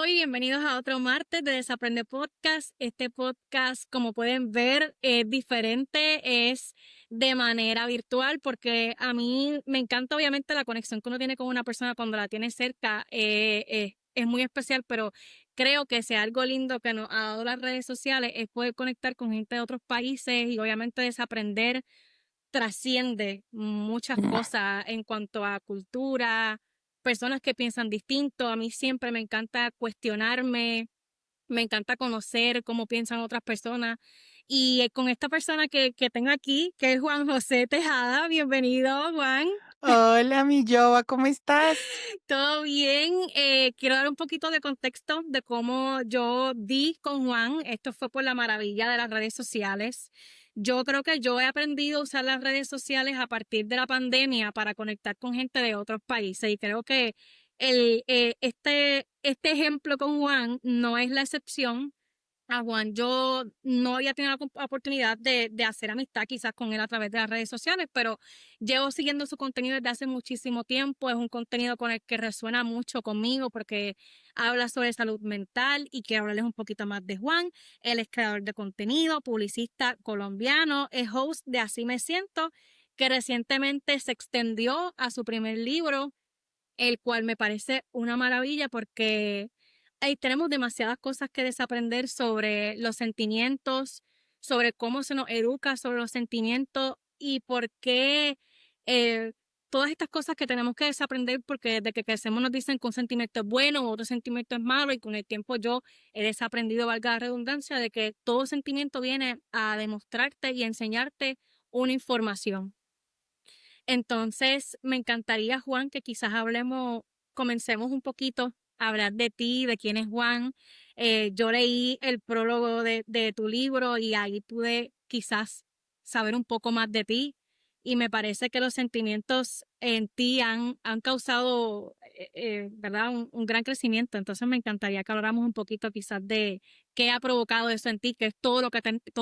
Hola, bienvenidos a otro martes de Desaprende Podcast. Este podcast, como pueden ver, es diferente, es de manera virtual, porque a mí me encanta obviamente la conexión que uno tiene con una persona cuando la tiene cerca, es muy especial, pero creo que si algo lindo que nos ha dado las redes sociales es poder conectar con gente de otros países y obviamente desaprender trasciende muchas cosas en cuanto a cultura, personas que piensan distinto. A mí siempre me encanta cuestionarme, me encanta conocer cómo piensan otras personas. Y con esta persona que tengo aquí, que es Juan José Tejada, bienvenido, Juan. Hola, mi Joa, ¿cómo estás? ¿Todo bien? Quiero dar un poquito de contexto de cómo yo di con Juan. Esto fue por la maravilla de las redes sociales. Yo creo que yo he aprendido a usar las redes sociales a partir de la pandemia para conectar con gente de otros países y creo que este ejemplo con Juan no es la excepción. A Juan, yo no había tenido la oportunidad de hacer amistad quizás con él a través de las redes sociales, pero llevo siguiendo su contenido desde hace muchísimo tiempo. Es un contenido con el que resuena mucho conmigo porque habla sobre salud mental y quiero hablarles un poquito más de Juan. Él es creador de contenido, publicista colombiano, es host de Así Me Siento, que recientemente se extendió a su primer libro, el cual me parece una maravilla porque ahí tenemos demasiadas cosas que desaprender sobre los sentimientos, sobre cómo se nos educa sobre los sentimientos y por qué eh, todas estas cosas que tenemos que desaprender porque desde que crecemos nos dicen que un sentimiento es bueno o otro sentimiento es malo y con el tiempo yo he desaprendido, valga la redundancia, de que todo sentimiento viene a demostrarte y enseñarte una información. Entonces, me encantaría, Juan, que quizás comencemos un poquito a hablar de ti, de quién es Juan. Yo leí el prólogo de tu libro y ahí pude quizás saber un poco más de ti y me parece que los sentimientos en ti han causado, ¿verdad? Un gran crecimiento. Entonces, me encantaría que habláramos un poquito quizás de qué ha provocado eso en ti, que es todo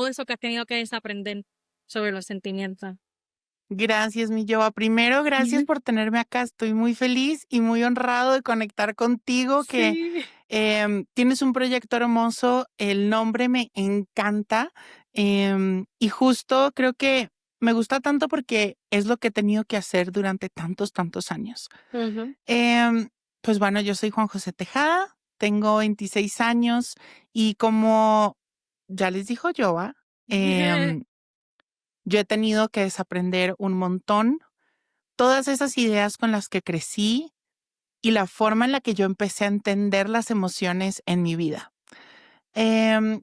eso que has tenido que desaprender sobre los sentimientos. Gracias, mi Joa. Primero, gracias por tenerme acá. Estoy muy feliz y muy honrado de conectar contigo, que Sí. tienes un proyecto hermoso. El nombre me encanta. Y justo creo que me gusta tanto porque es lo que he tenido que hacer durante tantos, tantos años. Ujú. Em, pues bueno, yo soy Juan José Tejada, tengo 26 años y como ya les dijo Joa, em, yo he tenido que desaprender un montón, todas esas ideas con las que crecí y la forma en la que yo empecé a entender las emociones en mi vida. Em,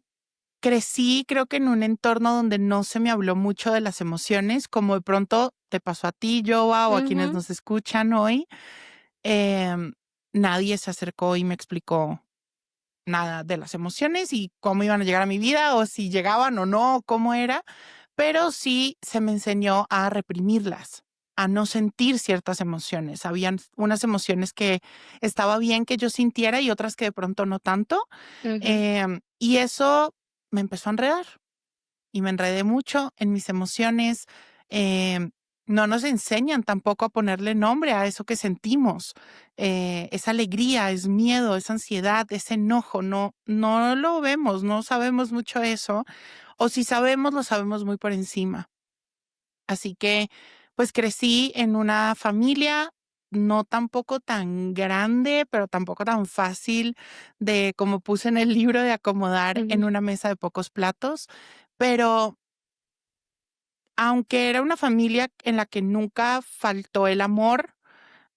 Crecí, creo que en un entorno donde no se me habló mucho de las emociones, como de pronto te pasó a ti, Joa, o a quienes Ujú. nos escuchan hoy. Em, Nadie se acercó y me explicó nada de las emociones y cómo iban a llegar a mi vida, o si llegaban o no, o cómo era. Pero sí se me enseñó a reprimirlas, a no sentir ciertas emociones. Habían unas emociones que estaba bien que yo sintiera y otras que de pronto no tanto. Ujú. Y eso me empezó a enredar y me enredé mucho en mis emociones. em, no nos enseñan tampoco a ponerle nombre a eso que sentimos. Es alegría, es miedo, es ansiedad, es enojo. No, no lo vemos, no sabemos mucho eso. O si sabemos, lo sabemos muy por encima. Así que, pues crecí en una familia no tampoco tan grande, pero tampoco tan fácil de, como puse en el libro, de acomodar Ujú. en una mesa de pocos platos. Pero aunque era una familia en la que nunca faltó el amor,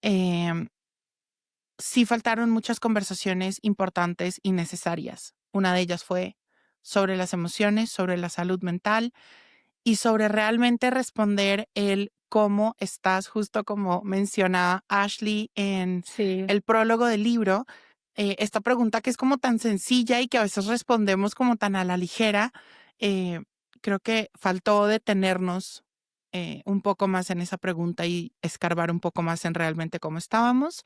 em, sí faltaron muchas conversaciones importantes y necesarias. Una de ellas fue sobre las emociones, sobre la salud mental y sobre realmente responder el cómo estás, justo como menciona Ashley en Sí. el prólogo del libro. Esta pregunta que es como tan sencilla y que a veces respondemos como tan a la ligera. eh, Creo que faltó detenernos un poco más en esa pregunta y escarbar un poco más en realmente cómo estábamos.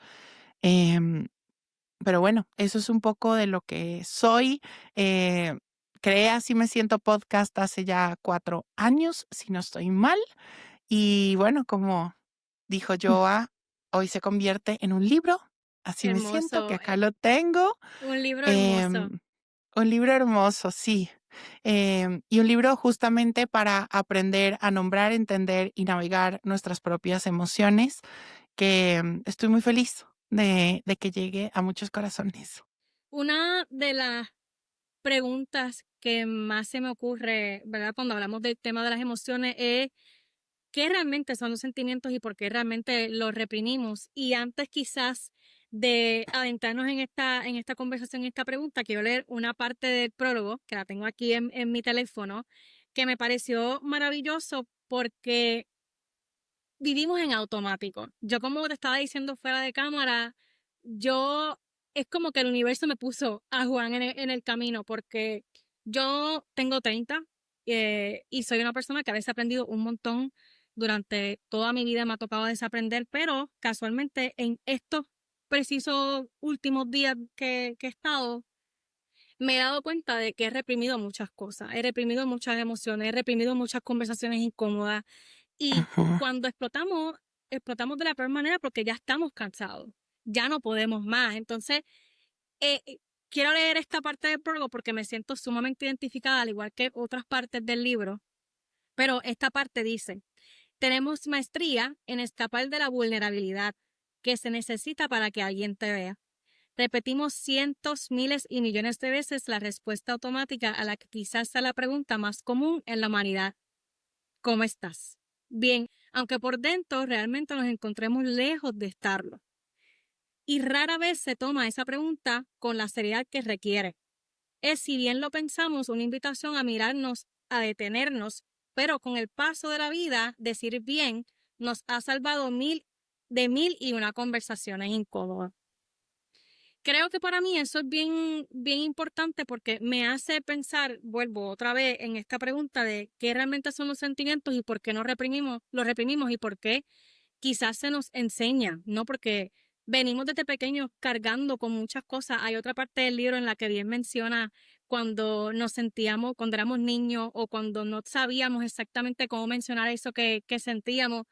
Em, pero bueno, eso es un poco de lo que soy. Eh, Creé Así Me Siento podcast hace ya 4 años, si no estoy mal. Y bueno, como dijo Joa, hoy se convierte en un libro Así me siento, que Hermoso, acá lo tengo. un libro hermoso. Em, un libro hermoso, sí. Y un libro justamente para aprender a nombrar, entender y navegar nuestras propias emociones, que estoy muy feliz de que llegue a muchos corazones. Una de las preguntas que más se me ocurre, ¿verdad? Cuando hablamos del tema de las emociones es qué realmente son los sentimientos y por qué realmente los reprimimos. Y antes quizás de adentrarnos en esta conversación, en esta pregunta, quiero leer una parte del prólogo, que la tengo aquí en mi teléfono, que me pareció maravilloso porque vivimos en automático. Yo como te estaba diciendo fuera de cámara, yo es como que el universo me puso a Juan en el camino porque yo tengo 30 y soy una persona que a veces ha aprendido un montón durante toda mi vida, me ha tocado desaprender, pero casualmente en estos precisos últimos días que he estado, me he dado cuenta de que he reprimido muchas cosas, he reprimido muchas emociones, he reprimido muchas conversaciones incómodas y Ujú. cuando explotamos, explotamos de la peor manera porque ya estamos cansados, ya no podemos más. Entonces, eh, eh, quiero leer esta parte del prólogo porque me siento sumamente identificada, al igual que otras partes del libro, pero esta parte dice, tenemos maestría en escapar de la vulnerabilidad que se necesita para que alguien te vea. Repetimos cientos, miles y millones de veces la respuesta automática a la que quizás sea la pregunta más común en la humanidad. ¿Cómo estás? Bien, aunque por dentro realmente nos encontremos lejos de estarlo. Y rara vez se toma esa pregunta con la seriedad que requiere. Es, si bien lo pensamos, una invitación a mirarnos, a detenernos, pero con el paso de la vida, decir bien, nos ha salvado mil y una conversaciones incómodas. Creo que para mí eso es bien, bien importante porque me hace pensar, vuelvo otra vez en esta pregunta de qué realmente son los sentimientos y por qué no reprimimos, los reprimimos y por qué quizás se nos enseña, ¿no? Porque venimos desde pequeños cargando con muchas cosas. Hay otra parte del libro en la que bien menciona cuando nos sentíamos, cuando éramos niños o cuando no sabíamos exactamente cómo mencionar eso que sentíamos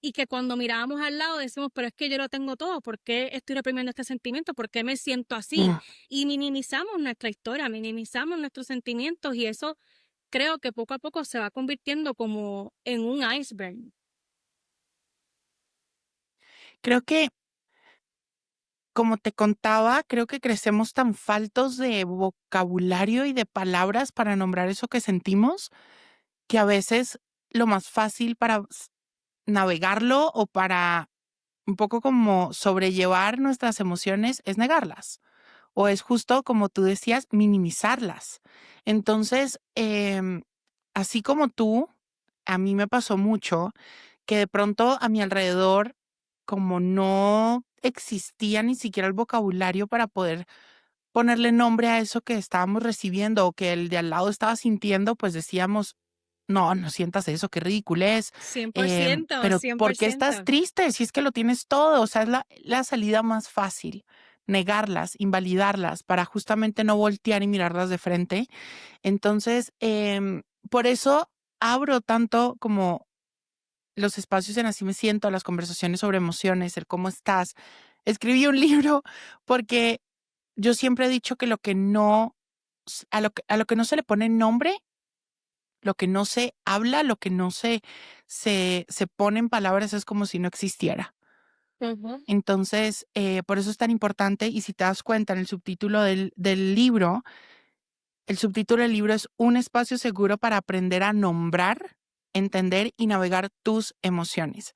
y que cuando mirábamos al lado decimos, pero es que yo lo tengo todo, ¿por qué estoy reprimiendo este sentimiento? ¿Por qué me siento así? Mm. Y minimizamos nuestra historia, minimizamos nuestros sentimientos y eso creo que poco a poco se va convirtiendo como en un iceberg. Creo que, como te contaba, creo que crecemos tan faltos de vocabulario y de palabras para nombrar eso que sentimos, que a veces lo más fácil para navegarlo o para un poco como sobrellevar nuestras emociones es negarlas, o es justo como tú decías, minimizarlas. Entonces, así como tú, a mí me pasó mucho que de pronto a mi alrededor, como no existía ni siquiera el vocabulario para poder ponerle nombre a eso que estábamos recibiendo o que el de al lado estaba sintiendo, pues decíamos: "No, no sientas eso, qué ridiculez, 100%, pero ¿por qué estás 100%. triste si es que lo tienes todo?". O sea, es la salida más fácil, negarlas, invalidarlas, para justamente no voltear y mirarlas de frente. Entonces, por eso abro tanto como los espacios en Así me siento, las conversaciones sobre emociones, el cómo estás. Escribí un libro porque yo siempre he dicho que lo que no a lo que no se le pone nombre, lo que no se habla, lo que no se pone en palabras es como si no existiera. Ujú. Entonces, por eso es tan importante, y si te das cuenta en el subtítulo del libro, el subtítulo del libro es Un espacio seguro para aprender a nombrar, entender y navegar tus emociones.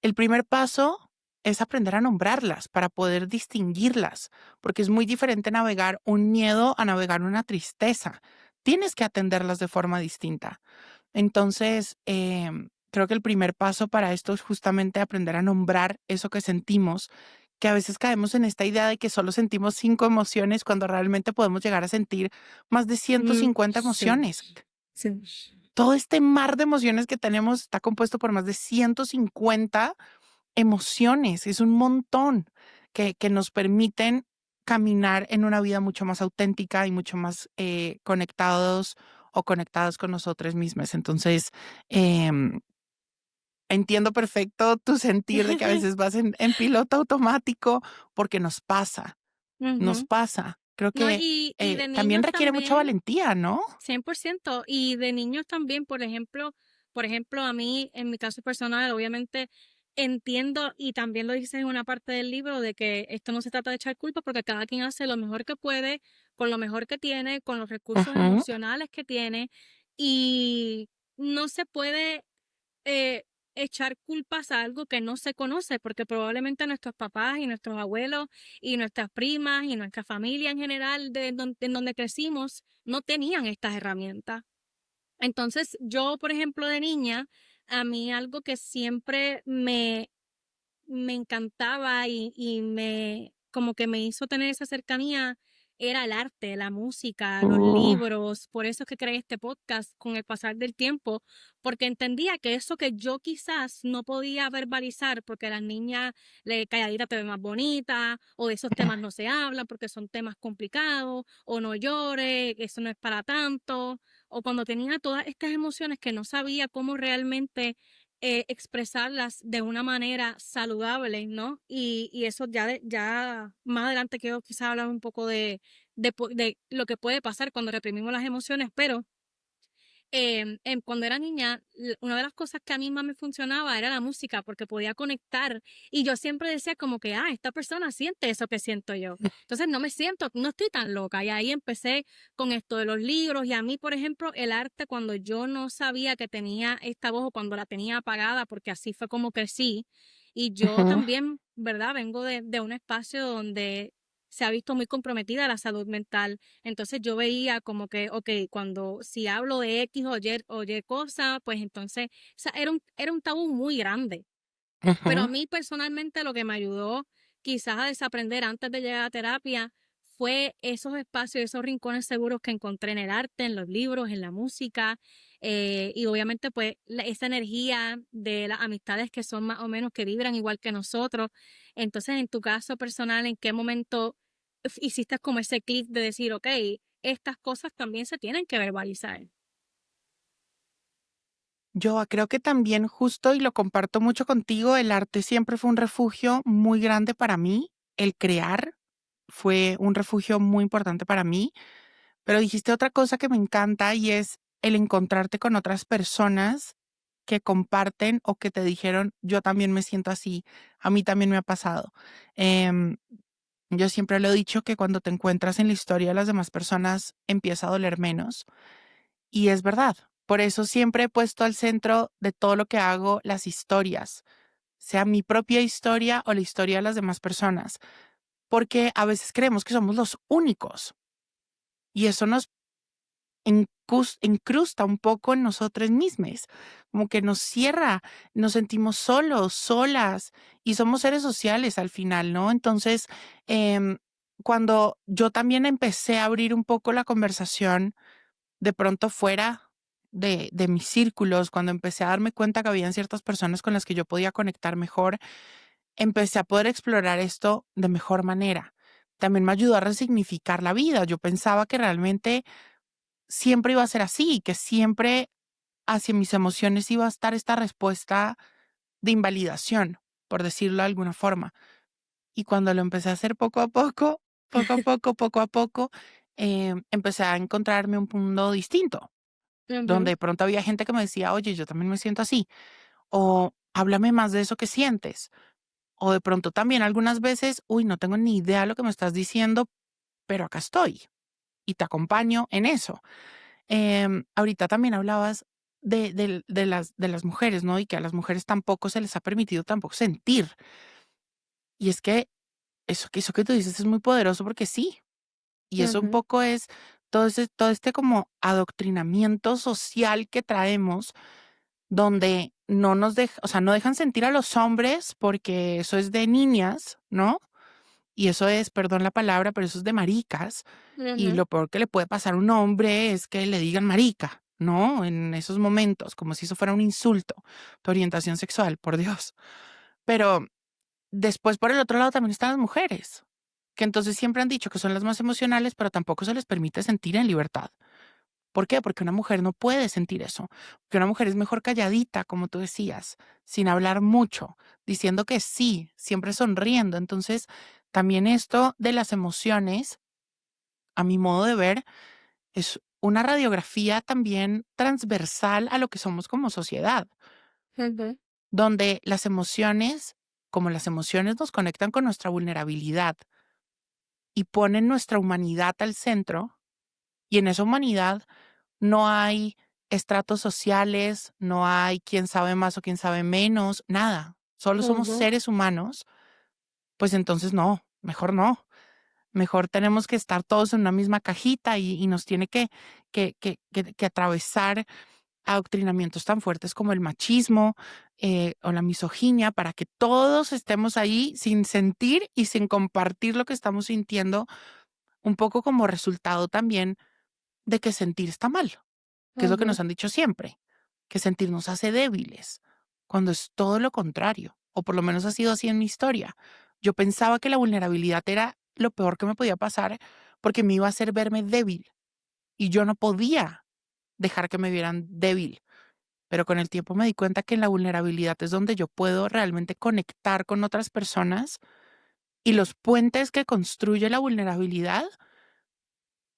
El primer paso es aprender a nombrarlas para poder distinguirlas, porque es muy diferente navegar un miedo a navegar una tristeza. Tienes que atenderlas de forma distinta. Entonces, creo que el primer paso para esto es justamente aprender a nombrar eso que sentimos, que a veces caemos en esta idea de que solo sentimos 5 emociones cuando realmente podemos llegar a sentir más de 150 Sí, emociones. sí. Todo este mar de emociones que tenemos está compuesto por más de 150 emociones. Es un montón que nos permiten caminar en una vida mucho más auténtica y mucho más conectados o conectadas con nosotros mismos. Entonces, em, entiendo perfecto tu sentir de que a veces vas en piloto automático porque nos pasa, nos Ujú. pasa. Creo No, que, y de también niños requiere mucha también, valentía, ¿no? 100%. Y de niños también, por ejemplo, a mí, en mi caso personal, obviamente entiendo, y también lo dice en una parte del libro, de que esto no se trata de echar culpa, porque cada quien hace lo mejor que puede, con lo mejor que tiene, con los recursos Ujú. emocionales que tiene, y no se puede eh, echar culpas a algo que no se conoce, porque probablemente nuestros papás y nuestros abuelos y nuestras primas y nuestra familia en general en donde crecimos no tenían estas herramientas. Entonces, yo, por ejemplo, de niña, a mí algo que siempre me encantaba y como que me hizo tener esa cercanía era el arte, la música, los Uh, libros. Por eso es que creé este podcast con el pasar del tiempo, porque entendía que eso que yo quizás no podía verbalizar, porque a las niñas le calladita te ve más bonita, o de esos temas no se hablan porque son temas complicados, o no llores, eso no es para tanto, o cuando tenía todas estas emociones que no sabía cómo realmente expresarlas de una manera saludable, ¿no? Y eso ya más adelante quiero quizás hablar un poco de lo que puede pasar cuando reprimimos las emociones, pero cuando era niña, una de las cosas que a mí más me funcionaba era la música, porque podía conectar y yo siempre decía como que, esta persona siente eso que siento yo. Entonces no estoy tan loca. Y ahí empecé con esto de los libros y a mí, por ejemplo, el arte cuando yo no sabía que tenía esta voz o cuando la tenía apagada, porque así fue como crecí. Y yo ujú. también, ¿verdad? Vengo de un espacio donde se ha visto muy comprometida la salud mental. Entonces yo veía como que, ok, cuando si hablo de X o Y cosa, pues entonces, o sea, era un tabú muy grande. Pero a Ujú. mí personalmente lo que me ayudó quizás a desaprender antes de llegar a terapia fue esos espacios, esos rincones seguros que encontré en el arte, en los libros, en la música, y obviamente pues esa energía de las amistades que son más o menos que vibran igual que nosotros. Entonces, en tu caso personal, ¿en qué momento hiciste como ese clic de decir, ok, estas cosas también se tienen que verbalizar? Yo creo que también justo, y lo comparto mucho contigo, el arte siempre fue un refugio muy grande para mí. El crear fue un refugio muy importante para mí. Pero dijiste otra cosa que me encanta y es el encontrarte con otras personas que comparten o que te dijeron, yo también me siento así, a mí también me ha pasado. Em, yo siempre lo he dicho que cuando te encuentras en la historia de las demás personas empieza a doler menos y es verdad. Por eso siempre he puesto al centro de todo lo que hago las historias, sea mi propia historia o la historia de las demás personas, porque a veces creemos que somos los únicos y eso nos incrusta un poco en nosotros mismos, como que nos cierra, nos sentimos solos, solas y somos seres sociales al final, ¿no? Entonces, em, cuando yo también empecé a abrir un poco la conversación, de pronto fuera de mis círculos, cuando empecé a darme cuenta que habían ciertas personas con las que yo podía conectar mejor, empecé a poder explorar esto de mejor manera. También me ayudó a resignificar la vida. Yo pensaba que realmente siempre iba a ser así, que siempre hacia mis emociones iba a estar esta respuesta de invalidación, por decirlo de alguna forma. Y cuando lo empecé a hacer poco a poco, poco a poco, empecé a encontrarme un mundo distinto, donde Ujú, de pronto había gente que me decía, oye, yo también me siento así, o háblame más de eso que sientes, o de pronto también algunas veces, uy, no tengo ni idea de lo que me estás diciendo, pero acá estoy y te acompaño en eso. Ahorita también hablabas de las mujeres, ¿no? Y que a las mujeres tampoco se les ha permitido tampoco sentir. Y es que eso que tú dices es muy poderoso porque sí, y eso un ujú, poco es todo este como adoctrinamiento social que traemos, donde no nos deja o sea, no dejan sentir a los hombres porque eso es de niñas, ¿no? Y eso es, perdón la palabra, pero eso es de maricas. Y ujú. lo peor que le puede pasar a un hombre es que le digan marica, ¿no? En esos momentos, como si eso fuera un insulto, tu orientación sexual, por Dios. Pero después, por el otro lado, también están las mujeres, que entonces siempre han dicho que son las más emocionales, pero tampoco se les permite sentir en libertad. ¿Por qué? Porque una mujer no puede sentir eso, que una mujer es mejor calladita, como tú decías, sin hablar mucho, diciendo que sí, siempre sonriendo. Entonces, también esto de las emociones, a mi modo de ver, es una radiografía también transversal a lo que somos como sociedad, Ujú, donde las emociones, como las emociones nos conectan con nuestra vulnerabilidad y ponen nuestra humanidad al centro, y en esa humanidad no hay estratos sociales, no hay quién sabe más o quién sabe menos, nada. Solo somos ujú. seres humanos, pues entonces no, mejor no. Mejor tenemos que estar todos en una misma cajita y nos tiene que atravesar adoctrinamientos tan fuertes como el machismo o la misoginia para que todos estemos ahí sin sentir y sin compartir lo que estamos sintiendo, un poco como resultado también de que sentir está mal, que es lo que Ujú. nos han dicho siempre, que sentir nos hace débiles, cuando es todo lo contrario, o por lo menos ha sido así en mi historia. Yo pensaba que la vulnerabilidad era lo peor que me podía pasar porque me iba a hacer verme débil y yo no podía dejar que me vieran débil. Pero con el tiempo me di cuenta que en la vulnerabilidad es donde yo puedo realmente conectar con otras personas y los puentes que construye la vulnerabilidad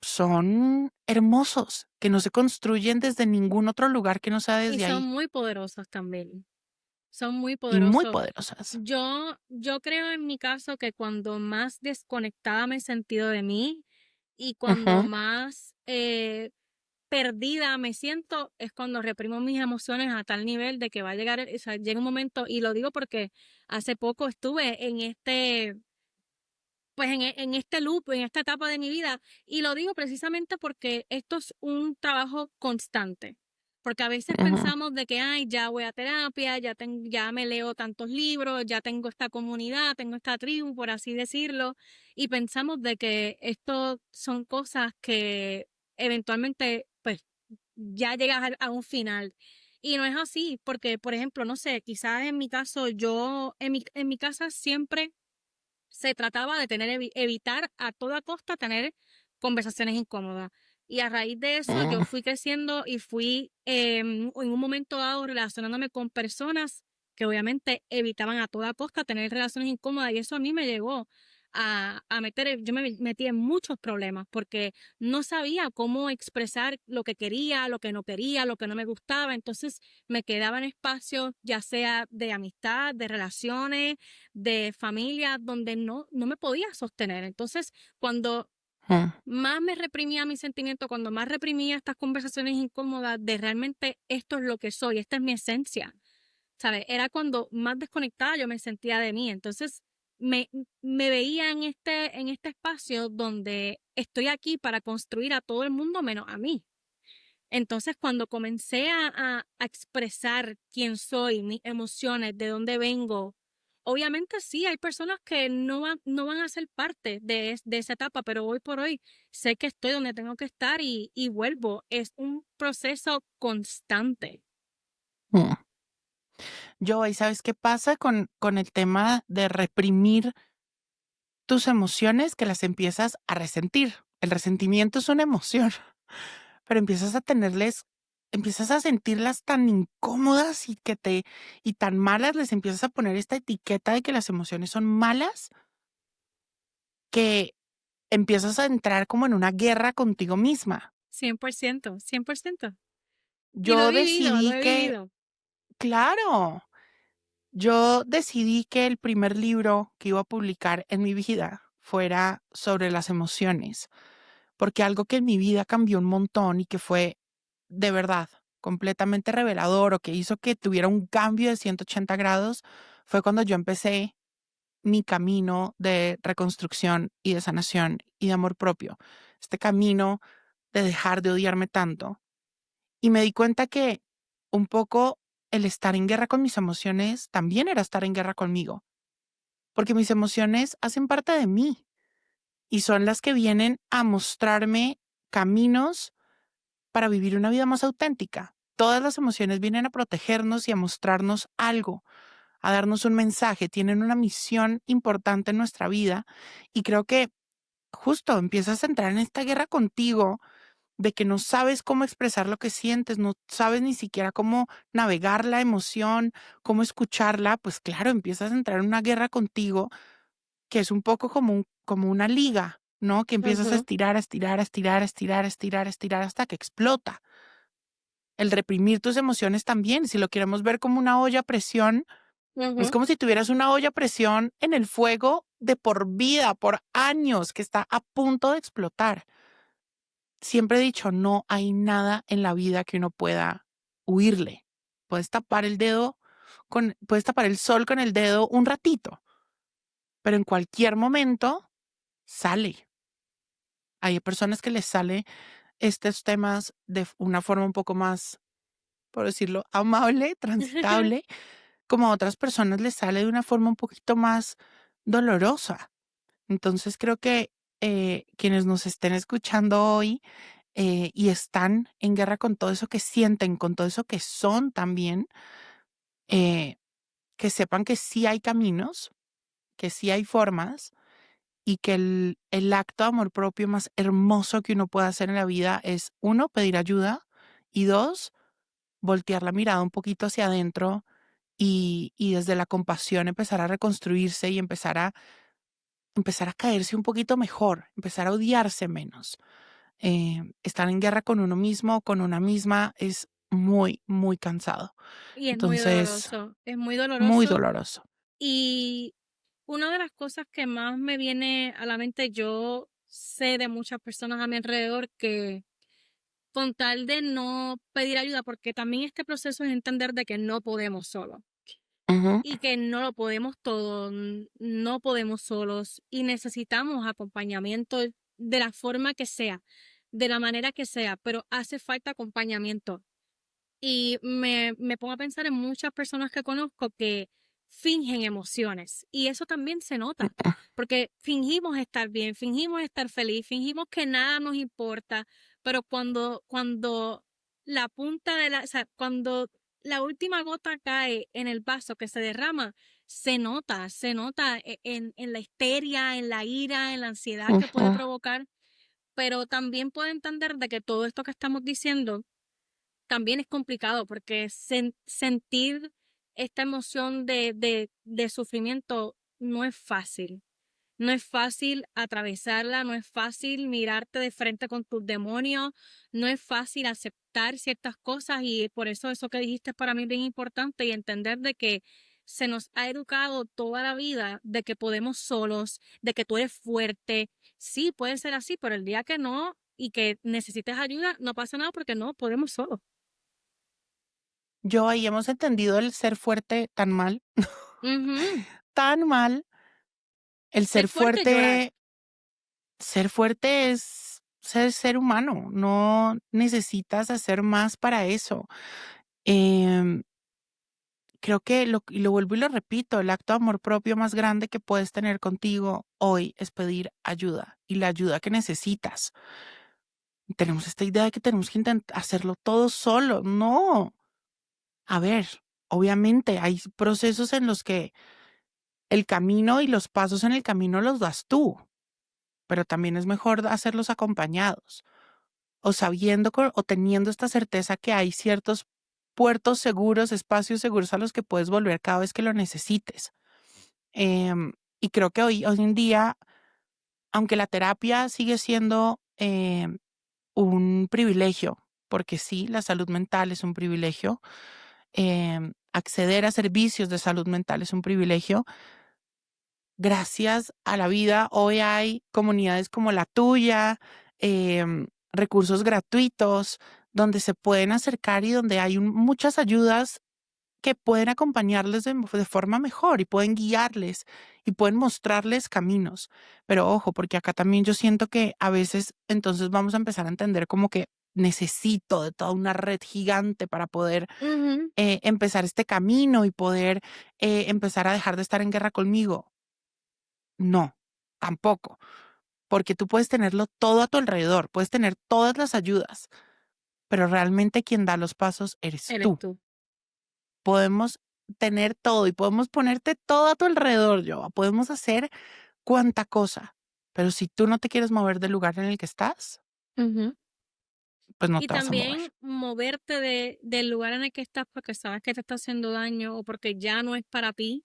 son hermosos, que no se construyen desde ningún otro lugar que no sea Y desde son ahí, muy poderosos también. Son muy y muy poderosos. poderosas. Yo creo en mi caso que cuando más desconectada me he sentido de mí y cuando Ujú, más perdida me siento es cuando reprimo mis emociones a tal nivel de que va a llegar, o sea, llega un momento, y lo digo porque hace poco estuve en pues en este loop, en esta etapa de mi vida, y lo digo precisamente porque esto es un trabajo constante. Porque a veces ujú, pensamos de que, ay, ya voy a terapia, ya me leo tantos libros, ya tengo esta comunidad, tengo esta tribu, por así decirlo, y pensamos de que esto son cosas que eventualmente, pues, ya llegas a un final. Y no es así, porque, por ejemplo, no sé, quizás en mi caso, en mi casa siempre se trataba de evitar a toda costa tener conversaciones incómodas. Y a raíz de eso yo mm, fui creciendo y fui en un momento dado relacionándome con personas que obviamente evitaban a toda costa tener relaciones incómodas y eso a mí me llegó yo me metí en muchos problemas porque no sabía cómo expresar lo que quería, lo que no quería, lo que no me gustaba. Entonces me quedaba en espacios ya sea de amistad, de relaciones, de familia donde no me podía sostener. Entonces, cuando mm, más me reprimía mis sentimientos, cuando más reprimía estas conversaciones incómodas de realmente esto es lo que soy, esta es mi esencia, ¿sabes? Era cuando más desconectada yo me sentía de mí. Entonces, me veía en este espacio donde estoy aquí para construir a todo el mundo menos a mí. Entonces, cuando comencé a expresar quién soy, mis emociones, de dónde vengo, obviamente sí, hay personas que no van a ser parte de esa etapa, pero hoy por hoy sé que estoy donde tengo que estar y vuelvo. Es un proceso constante. mm. Yo, ¿y sabes qué pasa con el tema de reprimir tus emociones? Que las empiezas a resentir. El resentimiento es una emoción, pero empiezas a sentirlas tan incómodas y tan malas, les empiezas a poner esta etiqueta de que las emociones son malas, que empiezas a entrar como en una guerra contigo misma. 100%, 100%. Y Yo lo decidí he que, vivido. claro, yo decidí que el primer libro que iba a publicar en mi vida fuera sobre las emociones, porque algo que en mi vida cambió un montón y que fue de verdad completamente revelador o que hizo que tuviera un cambio de 180 grados fue cuando yo empecé mi camino de reconstrucción y de sanación y de amor propio. Este camino de dejar de odiarme tanto. Y me di cuenta que un poco el estar en guerra con mis emociones también era estar en guerra conmigo, porque mis emociones hacen parte de mí y son las que vienen a mostrarme caminos para vivir una vida más auténtica. Todas las emociones vienen a protegernos y a mostrarnos algo, a darnos un mensaje, tienen una misión importante en nuestra vida y creo que justo empiezas a entrar en esta guerra contigo de que no sabes cómo expresar lo que sientes, no sabes ni siquiera cómo navegar la emoción, cómo escucharla, pues claro, empiezas a entrar en una guerra contigo que es un poco como una liga, ¿no? Que empiezas a Ujú, estirar, a estirar, a estirar, a estirar, a estirar, a estirar hasta que explota. El reprimir tus emociones también, si lo queremos ver como una olla a presión, es ujú. como si tuvieras una olla a presión en el fuego de por vida, por años, que está a punto de explotar. Siempre he dicho, no hay nada en la vida que uno pueda huirle. Puedes tapar el sol con el dedo un ratito, pero en cualquier momento sale. Hay personas que les sale estos temas de una forma un poco más, por decirlo, amable, transitable, como a otras personas les sale de una forma un poquito más dolorosa. Entonces creo que quienes nos estén escuchando hoy y están en guerra con todo eso que sienten, con todo eso que son también, eh, que sepan que sí hay caminos, que sí hay formas y que el acto de amor propio más hermoso que uno puede hacer en la vida es, uno, pedir ayuda y dos, voltear la mirada un poquito hacia adentro y desde la compasión empezar a reconstruirse y empezar a caerse un poquito mejor, empezar a odiarse menos. Estar en guerra con uno mismo, con una misma, es muy, muy cansado. Y Entonces, es muy muy doloroso. doloroso. Y una de las cosas que más me viene a la mente, yo sé de muchas personas a mi alrededor que con tal de no pedir ayuda, porque también este proceso es entender de que no podemos solos Ujú, y que no lo podemos todo, no podemos solos y necesitamos acompañamiento de la forma que sea, de la manera que sea, pero hace falta acompañamiento. Y me pongo a pensar en muchas personas que conozco que fingen emociones y eso también se nota, porque fingimos estar bien, fingimos estar feliz, fingimos que nada nos importa, pero cuando la punta de o sea, cuando la última gota cae en el vaso que se derrama, se nota en la histeria, en la ira, en la ansiedad que puede ujú. provocar, pero también puedo entender de que todo esto que estamos diciendo también es complicado porque sentir esta emoción de sufrimiento no es fácil. No es fácil atravesarla, no es fácil mirarte de frente con tus demonios, no es fácil aceptar ciertas cosas y por eso que dijiste es para mí bien importante y entender de que se nos ha educado toda la vida de que podemos solos, de que tú eres fuerte. Sí, puede ser así, pero el día que no y que necesites ayuda, no pasa nada porque no podemos solos. Yo ahí hemos entendido el ser fuerte tan mal, Ujú. tan mal. El Ser fuerte, llorar. ser fuerte es ser humano, no necesitas hacer más para eso. Em, Creo que y lo vuelvo y lo repito, el acto de amor propio más grande que puedes tener contigo hoy es pedir ayuda y la ayuda que necesitas. Tenemos esta idea de que tenemos que intentar hacerlo todo solo. No. A ver, obviamente hay procesos en los que el camino y los pasos en el camino los das tú, pero también es mejor hacerlos acompañados o sabiendo o teniendo esta certeza que hay ciertos puertos seguros, espacios seguros a los que puedes volver cada vez que lo necesites. Y creo que hoy en día, aunque la terapia sigue siendo un privilegio, porque sí, la salud mental es un privilegio, acceder a servicios de salud mental es un privilegio. Gracias a la vida, hoy hay comunidades como la tuya, recursos gratuitos, donde se pueden acercar y donde hay muchas ayudas que pueden acompañarles de forma mejor y pueden guiarles y pueden mostrarles caminos. Pero ojo, porque acá también yo siento que a veces entonces vamos a empezar a entender como que necesito de toda una red gigante para poder Ujú. empezar este camino y poder empezar a dejar de estar en guerra conmigo. No, tampoco, porque tú puedes tenerlo todo a tu alrededor, puedes tener todas las ayudas, pero realmente quien da los pasos eres Eres tú. tú. Podemos tener todo y podemos ponerte todo a tu alrededor, yo. Podemos hacer cuanta cosa, pero si tú no te quieres mover del lugar en el que estás, Ujú. pues no Y te vas a mover. también moverte del lugar en el que estás porque sabes que te está haciendo daño o porque ya no es para ti,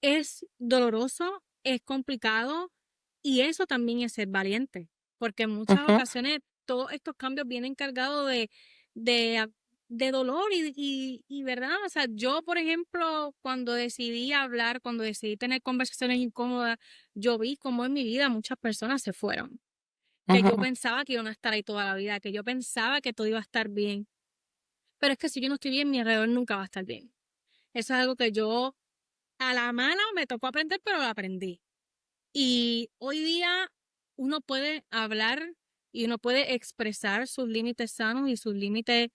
es doloroso, es complicado y eso también es ser valiente, porque en muchas Ujú, ocasiones todos estos cambios vienen cargados de, de dolor y verdad, o sea, yo por ejemplo, cuando decidí hablar, cuando decidí tener conversaciones incómodas, yo vi cómo en mi vida muchas personas se fueron, que yo ujú. pensaba que iban a estar ahí toda la vida, que yo pensaba que todo iba a estar bien, pero es que si yo no estoy bien, mi alrededor nunca va a estar bien. Eso es algo que yo a la mala me tocó aprender, pero lo aprendí. Y hoy día uno puede hablar y uno puede expresar sus límites sanos y sus límites,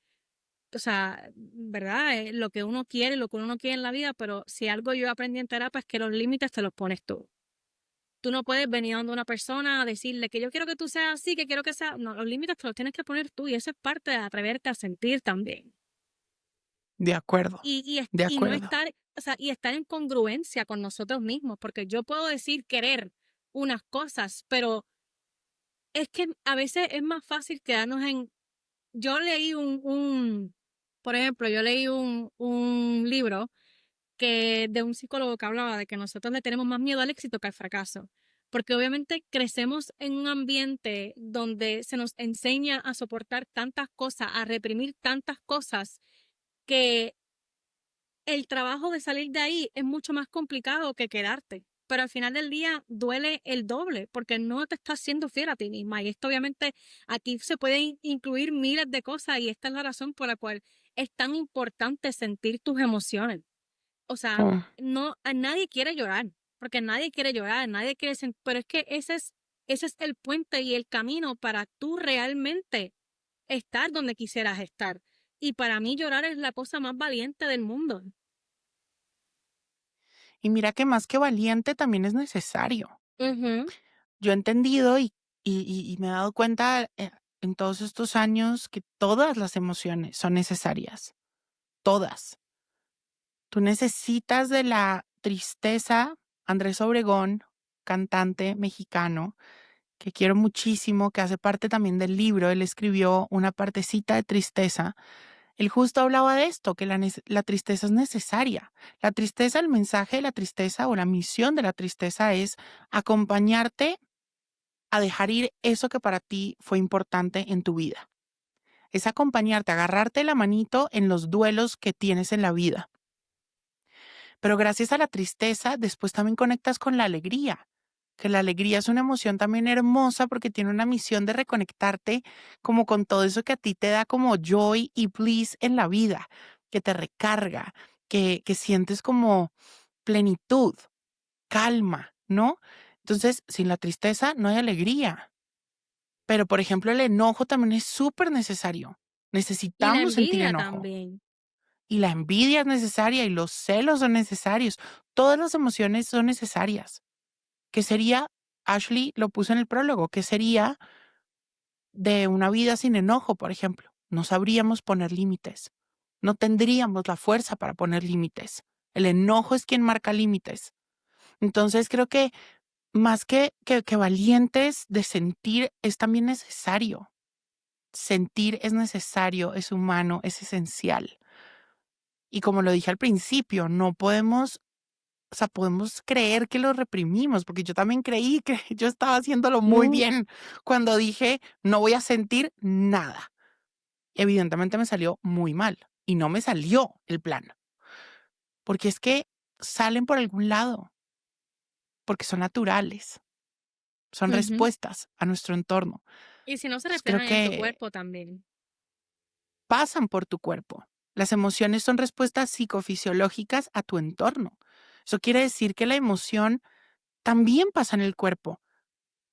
o sea, ¿verdad? Lo que uno quiere, lo que uno no quiere en la vida, pero si algo yo aprendí en terapia es que los límites te los pones tú. Tú no puedes venir a una persona a decirle que yo quiero que tú seas así, que quiero que sea. No, los límites te los tienes que poner tú y eso es parte de atreverte a sentir también. De acuerdo, de Y no acuerdo. estar, o sea, y estar en congruencia con nosotros mismos, porque yo puedo decir querer unas cosas, pero es que a veces es más fácil quedarnos en. Yo leí por ejemplo, yo leí un libro de un psicólogo que hablaba de que nosotros le tenemos más miedo al éxito que al fracaso, porque obviamente crecemos en un ambiente donde se nos enseña a soportar tantas cosas, a reprimir tantas cosas, que el trabajo de salir de ahí es mucho más complicado que quedarte. Pero al final del día duele el doble porque no te estás siendo fiel a ti misma. Y esto obviamente aquí se pueden incluir miles de cosas y esta es la razón por la cual es tan importante sentir tus emociones. O sea, Mm. no, a nadie quiere llorar, porque nadie quiere llorar, nadie quiere sentir, pero es que ese es el puente y el camino para tú realmente estar donde quisieras estar. Y para mí llorar es la cosa más valiente del mundo. Y mira que más que valiente también es necesario. Ujú. Yo he entendido y me he dado cuenta, en todos estos años que todas las emociones son necesarias, todas. Tú necesitas de la tristeza. Andrés Obregón, cantante mexicano, que quiero muchísimo, que hace parte también del libro, él escribió una partecita de tristeza. Él justo hablaba de esto, que la tristeza es necesaria. La tristeza, el mensaje de la tristeza o la misión de la tristeza es acompañarte a dejar ir eso que para ti fue importante en tu vida. Es acompañarte, agarrarte la manito en los duelos que tienes en la vida. Pero gracias a la tristeza, después también conectas con la alegría, que la alegría es una emoción también hermosa porque tiene una misión de reconectarte como con todo eso que a ti te da como joy y bliss en la vida, que te recarga, que sientes como plenitud, calma, ¿no? Entonces, sin la tristeza no hay alegría. Pero, por ejemplo, el enojo también es súper necesario. Y la Necesitamos sentir envidia enojo. también. Y la envidia es necesaria y los celos son necesarios. Todas las emociones son necesarias. ¿Qué sería? Ashley lo puso en el prólogo. ¿Qué sería de una vida sin enojo, por ejemplo? No sabríamos poner límites. No tendríamos la fuerza para poner límites. El enojo es quien marca límites. Entonces creo que más que valientes de sentir es también necesario. Sentir es necesario, es humano, es esencial. Y como lo dije al principio, no podemos, o sea, podemos creer que lo reprimimos, porque yo también creí que yo estaba haciéndolo muy Mm. bien cuando dije, no voy a sentir nada. Evidentemente me salió muy mal y no me salió el plan, porque es que salen por algún lado, porque son naturales, son Ujú. respuestas a nuestro entorno. Y si no se Entonces creo reflejan en tu que cuerpo también. pasan por tu cuerpo. Las emociones son respuestas psicofisiológicas a tu entorno. Eso quiere decir que la emoción también pasa en el cuerpo.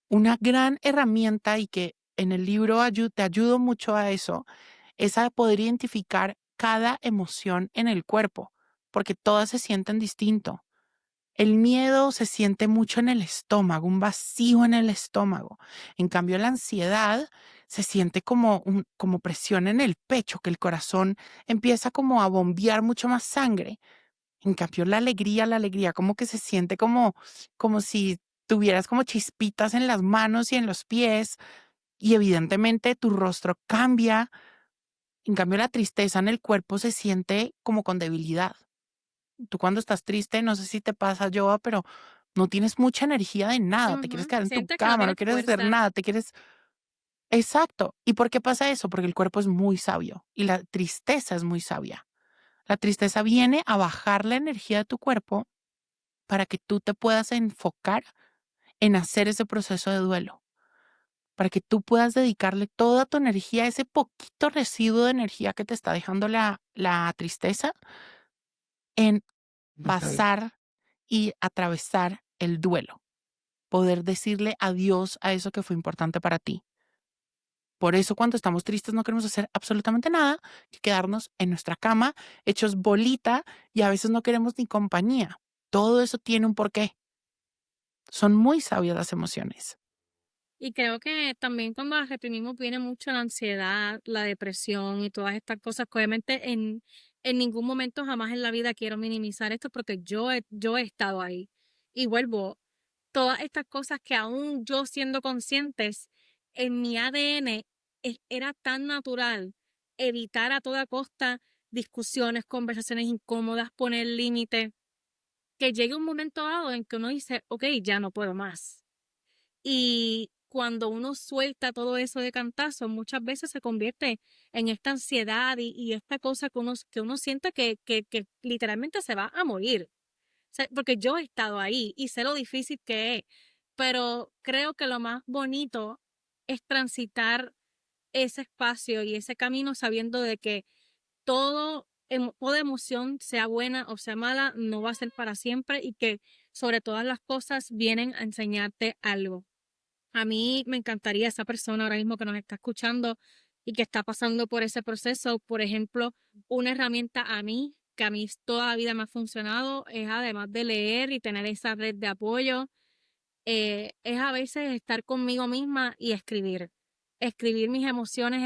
Una gran herramienta y que en el libro te ayudo mucho a eso, es a poder identificar cada emoción en el cuerpo, porque todas se sienten distinto. El miedo se siente mucho en el estómago, un vacío en el estómago. En cambio, la ansiedad se siente como, como presión en el pecho, que el corazón empieza como a bombear mucho más sangre. En cambio, la alegría como que se siente como si tuvieras como chispitas en las manos y en los pies. y evidentemente tu rostro cambia. En cambio, la tristeza en el cuerpo se siente como con debilidad. Tú cuando estás triste, no sé si te pasa, Joa, pero no tienes mucha energía de nada, te quieres Ujú. quedar en tu Sientes que no cama, no tienes quieres hacer fuerza. nada, te quieres. Exacto. ¿Y por qué pasa eso? Porque el cuerpo es muy sabio y la tristeza es muy sabia. La tristeza viene a bajar la energía de tu cuerpo para que tú te puedas enfocar en hacer ese proceso de duelo, para que tú puedas dedicarle toda tu energía, ese poquito residuo de energía que te está dejando la tristeza, en pasar y atravesar el duelo, poder decirle adiós a eso que fue importante para ti. Por eso cuando estamos tristes no queremos hacer absolutamente nada que quedarnos en nuestra cama hechos bolita y a veces no queremos ni compañía. Todo eso tiene un porqué. Son muy sabias las emociones. Y creo que también cuando las reprimimos viene mucho la ansiedad, la depresión y todas estas cosas que obviamente en ningún momento jamás en la vida quiero minimizar esto porque yo he estado ahí. Y vuelvo, todas estas cosas que aún yo siendo conscientes, en mi ADN era tan natural evitar a toda costa discusiones, conversaciones incómodas, poner límites, que llegue un momento dado en que uno dice, ok, ya no puedo más. Y cuando uno suelta todo eso de cantazo, muchas veces se convierte en esta ansiedad y esta cosa que uno siente que literalmente se va a morir. O sea, porque yo he estado ahí y sé lo difícil que es, pero creo que lo más bonito es transitar ese espacio y ese camino sabiendo de que toda emoción, sea buena o sea mala, no va a ser para siempre y que sobre todas las cosas vienen a enseñarte algo. A mí me encantaría esa persona ahora mismo que nos está escuchando y que está pasando por ese proceso, por ejemplo, una herramienta a mí, que a mí toda la vida me ha funcionado, es además de leer y tener esa red de apoyo, es a veces estar conmigo misma y escribir. Escribir mis emociones,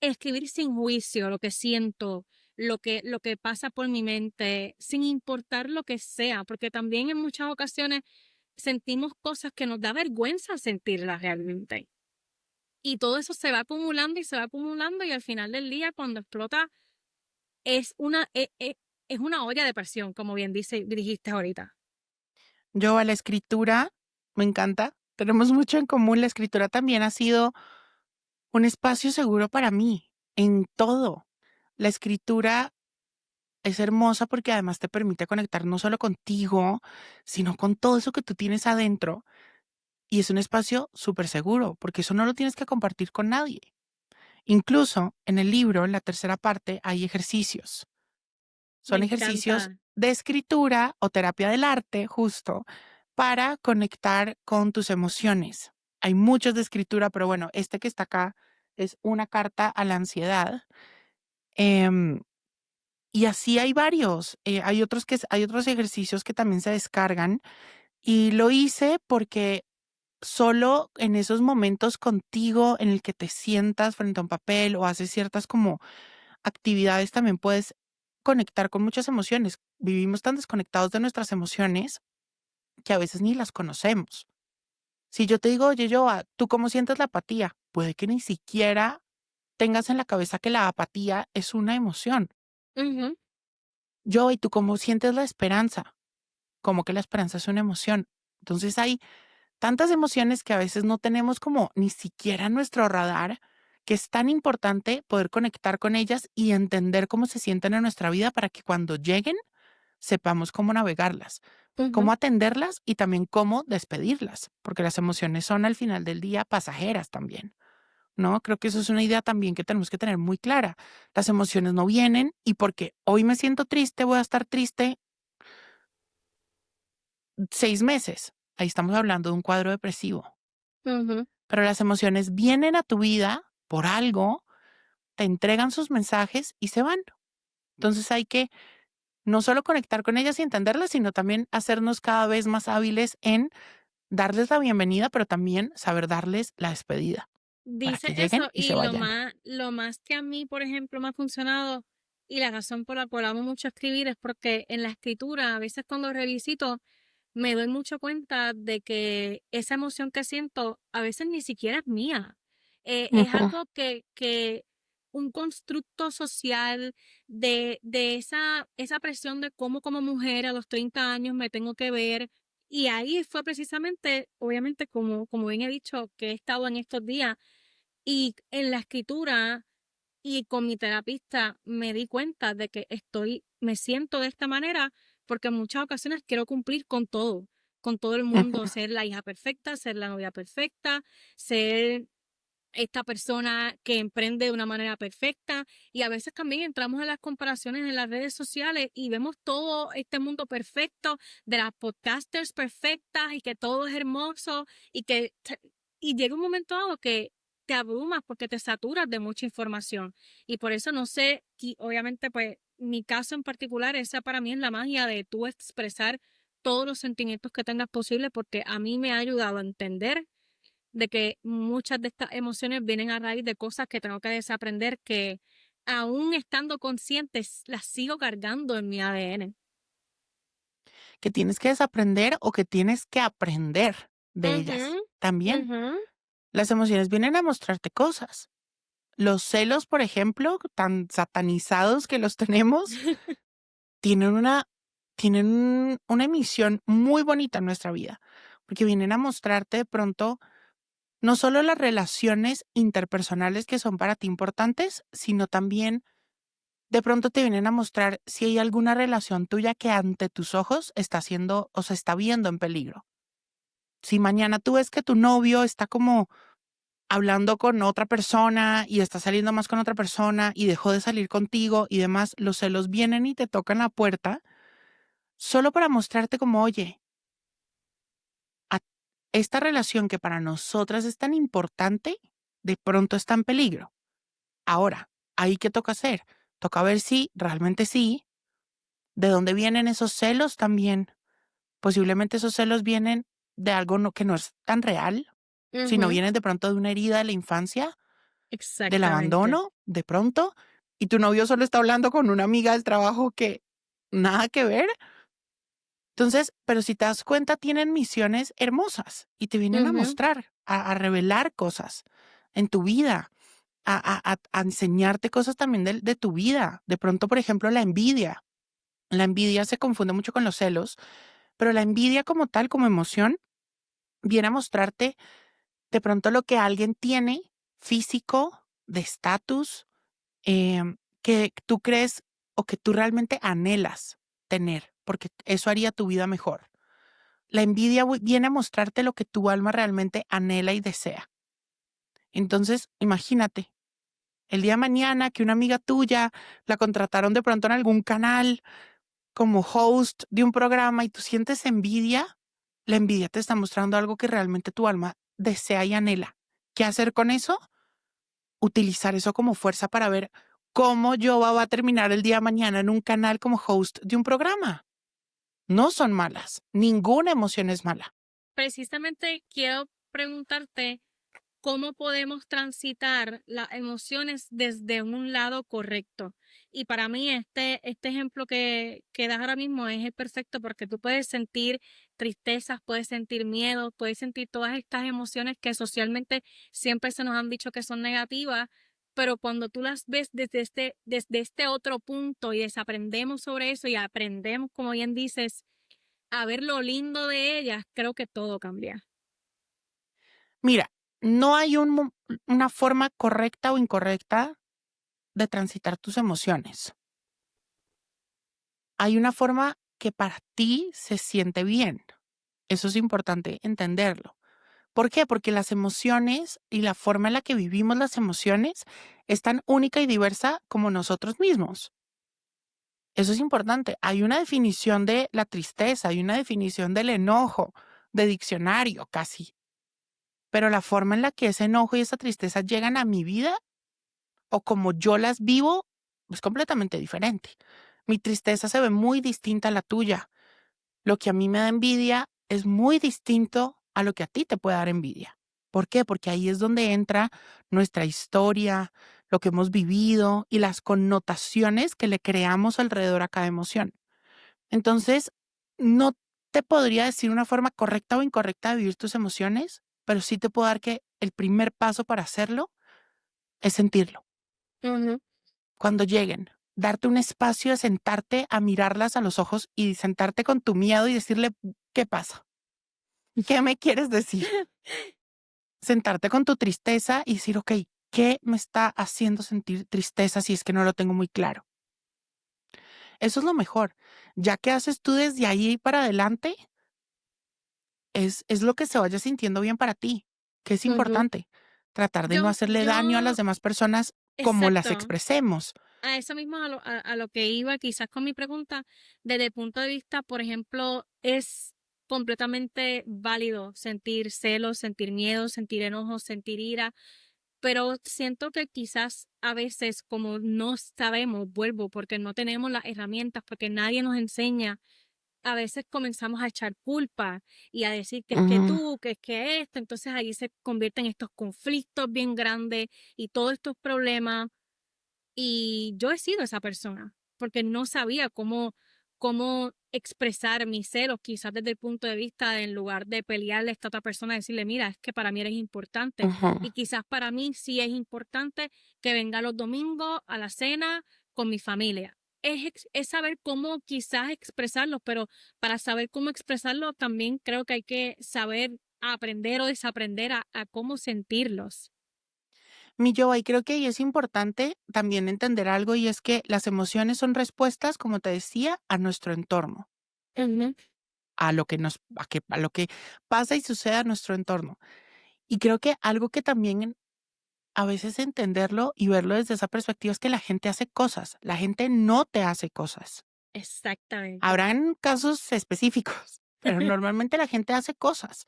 escribir sin juicio lo que siento, lo que pasa por mi mente, sin importar lo que sea, porque también en muchas ocasiones sentimos cosas que nos da vergüenza sentirlas realmente. Y todo eso se va acumulando y se va acumulando y al final del día cuando explota es una olla de presión, como bien dijiste ahorita. Yo a la escritura me encanta. Tenemos mucho en común. La escritura también ha sido un espacio seguro para mí en todo. La escritura es hermosa porque además te permite conectar no solo contigo, sino con todo eso que tú tienes adentro. Y es un espacio súper seguro, porque eso no lo tienes que compartir con nadie. Incluso en el libro, en la tercera parte, hay ejercicios. Me Son ejercicios encanta. de escritura o terapia del arte, justo, para conectar con tus emociones. Hay muchos de escritura, pero bueno, este que está acá es una carta a la ansiedad. Em, y así hay varios. Hay otros ejercicios que también se descargan. Y lo hice porque solo en esos momentos contigo en el que te sientas frente a un papel o haces ciertas como actividades, también puedes conectar con muchas emociones. Vivimos tan desconectados de nuestras emociones que a veces ni las conocemos. Si yo te digo, oye, Joa, ¿tú cómo sientes la apatía? Puede que ni siquiera tengas en la cabeza que la apatía es una emoción. Ujú. Yo, ¿y tú cómo sientes la esperanza? Como que la esperanza es una emoción. Entonces hay tantas emociones que a veces no tenemos como ni siquiera en nuestro radar, que es tan importante poder conectar con ellas y entender cómo se sienten en nuestra vida para que cuando lleguen sepamos cómo navegarlas, cómo Ujú. atenderlas y también cómo despedirlas, porque las emociones son al final del día pasajeras también, ¿no? Creo que eso es una idea también que tenemos que tener muy clara. Las emociones no vienen y porque hoy me siento triste, voy a estar triste 6 meses. Ahí estamos hablando de un cuadro depresivo. Ujú. Pero las emociones vienen a tu vida por algo, te entregan sus mensajes y se van. Entonces hay que no solo conectar con ellas y entenderlas, sino también hacernos cada vez más hábiles en darles la bienvenida, pero también saber darles la despedida para Dice que lleguen eso y se y lo vayan. más, lo más que a mí, por ejemplo, me ha funcionado y la razón por la cual amo mucho escribir es porque en la escritura, a veces cuando revisito, me doy mucho cuenta de que esa emoción que siento a veces ni siquiera es mía. Es Ujú. algo que un constructo social de esa presión de cómo como mujer a los 30 años me tengo que ver. Y ahí fue precisamente, obviamente, como bien he dicho, que he estado en estos días y en la escritura y con mi terapista me di cuenta de que me siento de esta manera porque en muchas ocasiones quiero cumplir con todo el Ujú. mundo, ser la hija perfecta, ser la novia perfecta, ser esta persona que emprende de una manera perfecta y a veces también entramos en las comparaciones en las redes sociales y vemos todo este mundo perfecto de las podcasters perfectas y que todo es hermoso y llega un momento dado que te abrumas porque te saturas de mucha información y por eso no sé, y obviamente pues mi caso en particular, esa para mí es la magia de tú expresar todos los sentimientos que tengas posible porque a mí me ha ayudado a entender de que muchas de estas emociones vienen a raíz de cosas que tengo que desaprender que aún estando conscientes las sigo cargando en mi ADN. Que tienes que desaprender o que tienes que aprender de ellas Ujú, también. ujú. Las emociones vienen a mostrarte cosas. Los celos, por ejemplo, tan satanizados que los tenemos, tienen una emisión muy bonita en nuestra vida, porque vienen a mostrarte de pronto no solo las relaciones interpersonales que son para ti importantes, sino también de pronto te vienen a mostrar si hay alguna relación tuya que ante tus ojos está siendo o se está viendo en peligro. Si mañana tú ves que tu novio está como hablando con otra persona y está saliendo más con otra persona y dejó de salir contigo y demás, los celos vienen y te tocan la puerta solo para mostrarte como, oye, a- esta relación que para nosotras es tan importante, de pronto está en peligro. Ahora, ¿ahí qué toca hacer? Toca ver si realmente sí, de dónde vienen esos celos también. Posiblemente esos celos vienen de algo que no es tan real, sino Ujú, vienen de pronto de una herida de la infancia, del exactamente. abandono, de pronto, y tu novio solo está hablando con una amiga del trabajo que nada que ver. Entonces, pero si te das cuenta, tienen misiones hermosas y te vienen a Ujú, mostrar, a revelar cosas en tu vida, a enseñarte cosas también de tu vida. De pronto, por ejemplo, la envidia. La envidia se confunde mucho con los celos, pero la envidia como tal, como emoción, viene a mostrarte de pronto lo que alguien tiene físico, de estatus, que tú crees o que tú realmente anhelas tener, porque eso haría tu vida mejor. La envidia viene a mostrarte lo que tu alma realmente anhela y desea. Entonces, imagínate, el día de mañana que una amiga tuya la contrataron de pronto en algún canal como host de un programa y tú sientes envidia, la envidia te está mostrando algo que realmente tu alma desea y anhela. ¿Qué hacer con eso? Utilizar eso como fuerza para ver cómo yo va a terminar el día de mañana en un canal como host de un programa. No son malas, ninguna emoción es mala. precisamente quiero preguntarte cómo podemos transitar las emociones desde un lado correcto. Y para mí este ejemplo que das ahora mismo es el perfecto porque tú puedes sentir tristezas, puedes sentir miedo, puedes sentir todas estas emociones que socialmente siempre se nos han dicho que son negativas, pero cuando tú las ves desde este otro punto y desaprendemos sobre eso y aprendemos, como bien dices, a ver lo lindo de ellas, creo que todo cambia. Mira, no hay una forma correcta o incorrecta de transitar tus emociones. Hay una forma que para ti se siente bien. Eso es importante entenderlo. ¿Por qué? Porque las emociones y la forma en la que vivimos las emociones es tan única y diversa como nosotros mismos. Eso es importante. Hay una definición de la tristeza, hay una definición del enojo, de diccionario casi. Pero la forma en la que ese enojo y esa tristeza llegan a mi vida o como yo las vivo es completamente diferente. Mi tristeza se ve muy distinta a la tuya. Lo que a mí me da envidia es muy distinto a lo que a ti te puede dar envidia. ¿Por qué? Porque ahí es donde entra nuestra historia, lo que hemos vivido y las connotaciones que le creamos alrededor a cada emoción. Entonces, no te podría decir una forma correcta o incorrecta de vivir tus emociones, pero sí te puedo dar que el primer paso para hacerlo es sentirlo. Ujú. Cuando lleguen, darte un espacio de sentarte a mirarlas a los ojos y sentarte con tu miedo y decirle, ¿qué pasa? ¿Qué me quieres decir? Sentarte con tu tristeza y decir, ok, ¿qué me está haciendo sentir tristeza si es que no lo tengo muy claro? Eso es lo mejor. Ya que haces tú desde ahí para adelante, es lo que se vaya sintiendo bien para ti, que es Ujú. importante. Tratar de no Yo, hacerle daño a las yo, demás personas como las exacto. expresemos. A eso mismo a lo que iba quizás con mi pregunta, desde el punto de vista, por ejemplo, es completamente válido sentir celos, sentir miedo, sentir enojo, sentir ira, pero siento que quizás a veces como no sabemos, vuelvo, porque no tenemos las herramientas, porque nadie nos enseña, a veces comenzamos a echar culpa y a decir que es que Ujú. tú, que es que esto, entonces ahí se convierten estos conflictos bien grandes y todos estos problemas y yo he sido esa persona, porque no sabía cómo expresar mis celos, quizás desde el punto de vista, en lugar de pelearle a esta otra persona, decirle, mira, es que para mí eres importante. Ujú. Y quizás para mí sí es importante que venga los domingos a la cena con mi familia. Es saber cómo quizás expresarlo, pero para saber cómo expresarlo también creo que hay que saber aprender o desaprender a cómo sentirlos. Mi yo, y creo que ahí es importante también entender algo y es que las emociones son respuestas, como te decía, a nuestro entorno, Ujú. a lo que pasa y sucede a nuestro entorno. Y creo que algo que también a veces entenderlo y verlo desde esa perspectiva es que la gente hace cosas, la gente no te hace cosas. Exactamente. Habrán casos específicos, pero normalmente la gente hace cosas.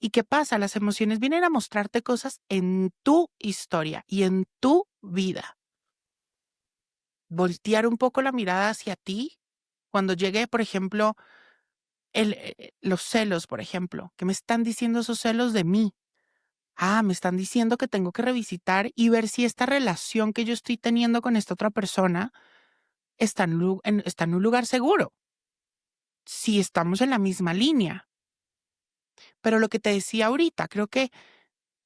¿Y qué pasa? Las emociones vienen a mostrarte cosas en tu historia y en tu vida. Voltear un poco la mirada hacia ti cuando llegue, por ejemplo, los celos, por ejemplo. ¿Qué me están diciendo esos celos de mí? Ah, me están diciendo que tengo que revisitar y ver si esta relación que yo estoy teniendo con esta otra persona está en un lugar seguro, si estamos en la misma línea. Pero lo que te decía ahorita, creo que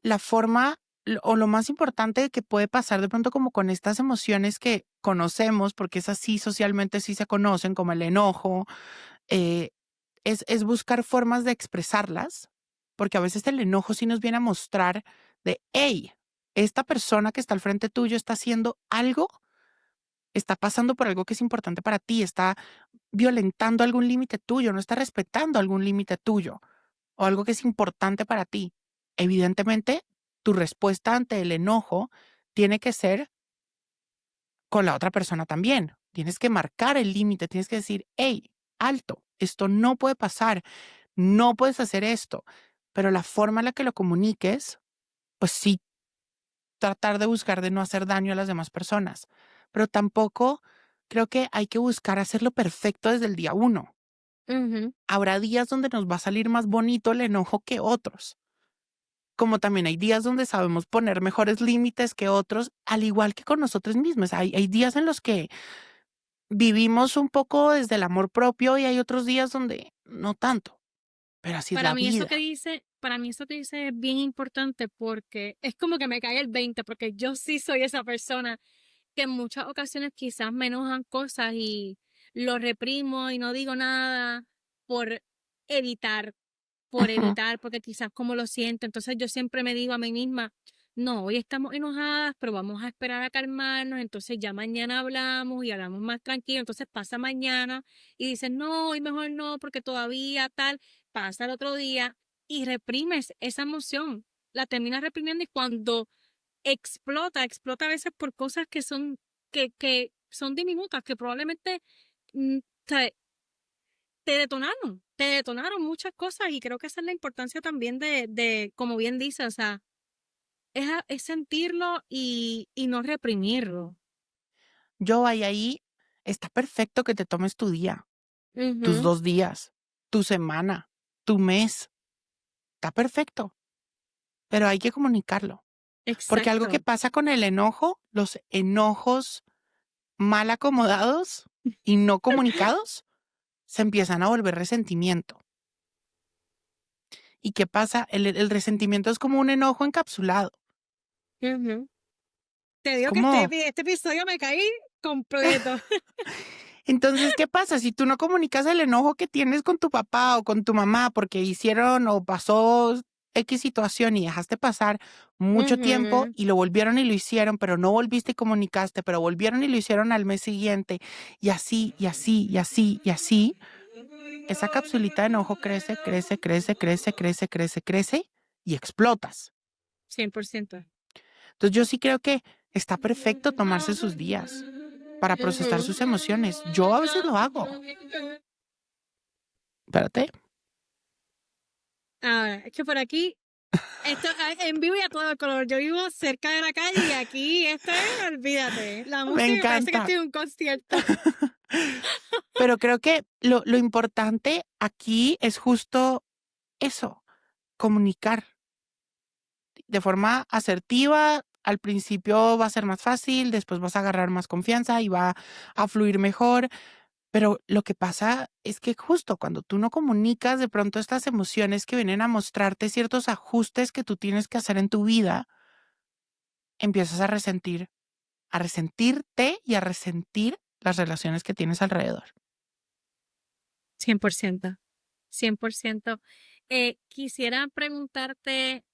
la forma o lo más importante que puede pasar de pronto como con estas emociones que conocemos, porque es así socialmente sí se conocen, como el enojo, eh, es buscar formas de expresarlas, porque a veces el enojo sí nos viene a mostrar de, hey, esta persona que está al frente tuyo está haciendo algo, está pasando por algo que es importante para ti, está violentando algún límite tuyo, no está respetando algún límite tuyo o algo que es importante para ti. Evidentemente, tu respuesta ante el enojo tiene que ser con la otra persona también. Tienes que marcar el límite, tienes que decir, hey, alto, esto no puede pasar, no puedes hacer esto. Pero la forma en la que lo comuniques, pues sí, tratar de buscar de no hacer daño a las demás personas. Pero tampoco creo que hay que buscar hacerlo perfecto desde el día uno. Ujú. Habrá días donde nos va a salir más bonito el enojo que otros. Como también hay días donde sabemos poner mejores límites que otros, al igual que con nosotros mismos. Hay días en los que vivimos un poco desde el amor propio y hay otros días donde no tanto, pero así es la vida. Para mí eso que dice es bien importante porque es como que me cae el 20 porque yo sí soy esa persona que en muchas ocasiones quizás me enojan cosas y lo reprimo y no digo nada por evitar, Ujú. porque quizás como lo siento. Entonces yo siempre me digo a mí misma, no, hoy estamos enojadas, pero vamos a esperar a calmarnos, entonces ya mañana hablamos y hablamos más tranquilo, entonces pasa mañana y dices, no, hoy mejor no, porque todavía tal, pasa el otro día y reprimes esa emoción, la terminas reprimiendo y cuando explota a veces por cosas que son diminutas, que probablemente o sea, te detonaron muchas cosas y creo que esa es la importancia también de como bien dices, o sea, es sentirlo y no reprimirlo. Yo ahí está perfecto que te tomes tu día, tus Ujú. 2 días, tu semana, tu mes, está perfecto, pero hay que comunicarlo. Porque algo que Exacto. pasa con el enojo, los enojos mal acomodados y no comunicados, se empiezan a volver resentimiento. ¿Y qué pasa? El resentimiento es como un enojo encapsulado. Ujú. Te Es digo que como... este episodio me caí completo. Entonces, ¿qué pasa? Si tú no comunicas el enojo que tienes con tu papá o con tu mamá porque hicieron o pasó X situación y dejaste pasar mucho tiempo Ujú. y lo volvieron y lo hicieron, pero no volviste y comunicaste, pero volvieron y lo hicieron al mes siguiente y así, y así, y así, y así, esa capsulita de enojo crece, crece, crece, crece, crece, crece, crece y explotas. 100%. Entonces, yo sí creo que está perfecto tomarse sus días para procesar sus emociones. Yo a veces lo hago. Espérate. Ahora, es que por aquí, esto en vivo y a todo color. Yo vivo cerca de la calle y aquí olvídate. La Me música parece que encanta. estoy en un concierto. Pero creo que lo importante aquí es justo eso, comunicar de forma asertiva. Al principio va a ser más fácil, después vas a agarrar más confianza y va a fluir mejor. Pero lo que pasa es que justo cuando tú no comunicas, de pronto estas emociones que vienen a mostrarte ciertos ajustes que tú tienes que hacer en tu vida, empiezas a resentirte y a resentir las relaciones que tienes alrededor. 100%. 100%. Quisiera preguntarte,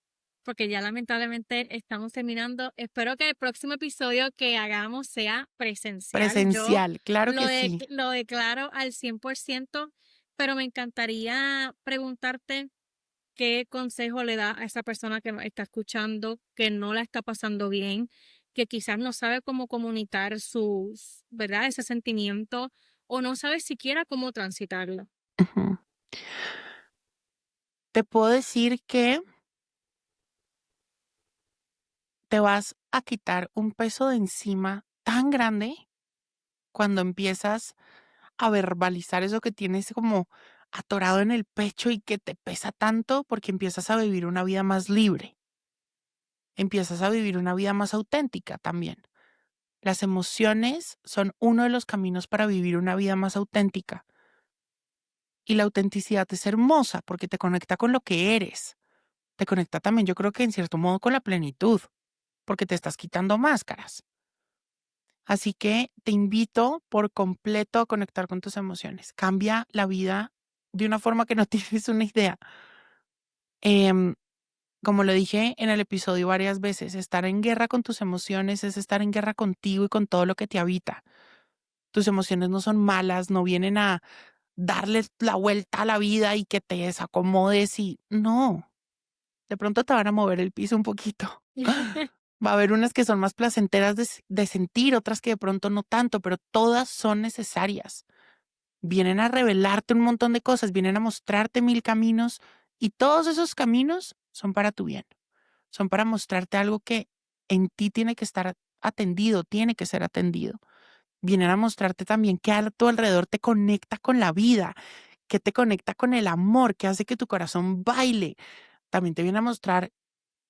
porque ya lamentablemente estamos terminando, espero que el próximo episodio que hagamos sea presencial. Yo Presencial, claro que sí. lo declaro al 100%, pero me encantaría preguntarte qué consejo le da a esa persona que nos está escuchando, que no la está pasando bien, que quizás no sabe cómo comunicar ¿verdad? Ese sentimiento o no sabe siquiera cómo transitarlo. Ujú. Te puedo decir que te vas a quitar un peso de encima tan grande cuando empiezas a verbalizar eso que tienes como atorado en el pecho y que te pesa tanto porque empiezas a vivir una vida más libre, empiezas a vivir una vida más auténtica también. Las emociones son uno de los caminos para vivir una vida más auténtica. Y la autenticidad es hermosa porque te conecta con lo que eres. Te conecta también, yo creo que en cierto modo, con la plenitud, porque te estás quitando máscaras. Así que te invito por completo a conectar con tus emociones. Cambia la vida de una forma que no tienes una idea. Em, Como lo dije en el episodio varias veces, estar en guerra con tus emociones es estar en guerra contigo y con todo lo que te habita. Tus emociones no son malas, no vienen a darles la vuelta a la vida y que te desacomodes y no, de pronto te van a mover el piso un poquito. Va a haber unas que son más placenteras de sentir, otras que de pronto no tanto, pero todas son necesarias. Vienen a revelarte un montón de cosas, vienen a mostrarte mil caminos y todos esos caminos son para tu bien. Son para mostrarte algo que en ti tiene que estar atendido, tiene que ser atendido. Vienen a mostrarte también que a tu alrededor te conecta con la vida, que te conecta con el amor, que hace que tu corazón baile. También te viene a mostrar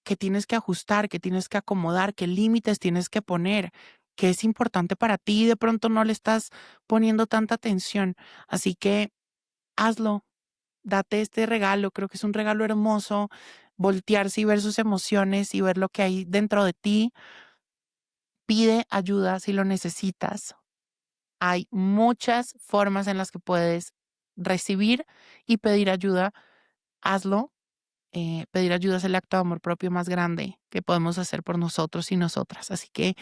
que tienes que ajustar, que tienes que acomodar, qué límites tienes que poner, que es importante para ti y de pronto no le estás poniendo tanta atención. Así que hazlo, date este regalo, creo que es un regalo hermoso, voltearse y ver sus emociones y ver lo que hay dentro de ti. Pide ayuda si lo necesitas. Hay muchas formas en las que puedes recibir y pedir ayuda. Hazlo. Pedir ayuda es el acto de amor propio más grande que podemos hacer por nosotros y nosotras. Así que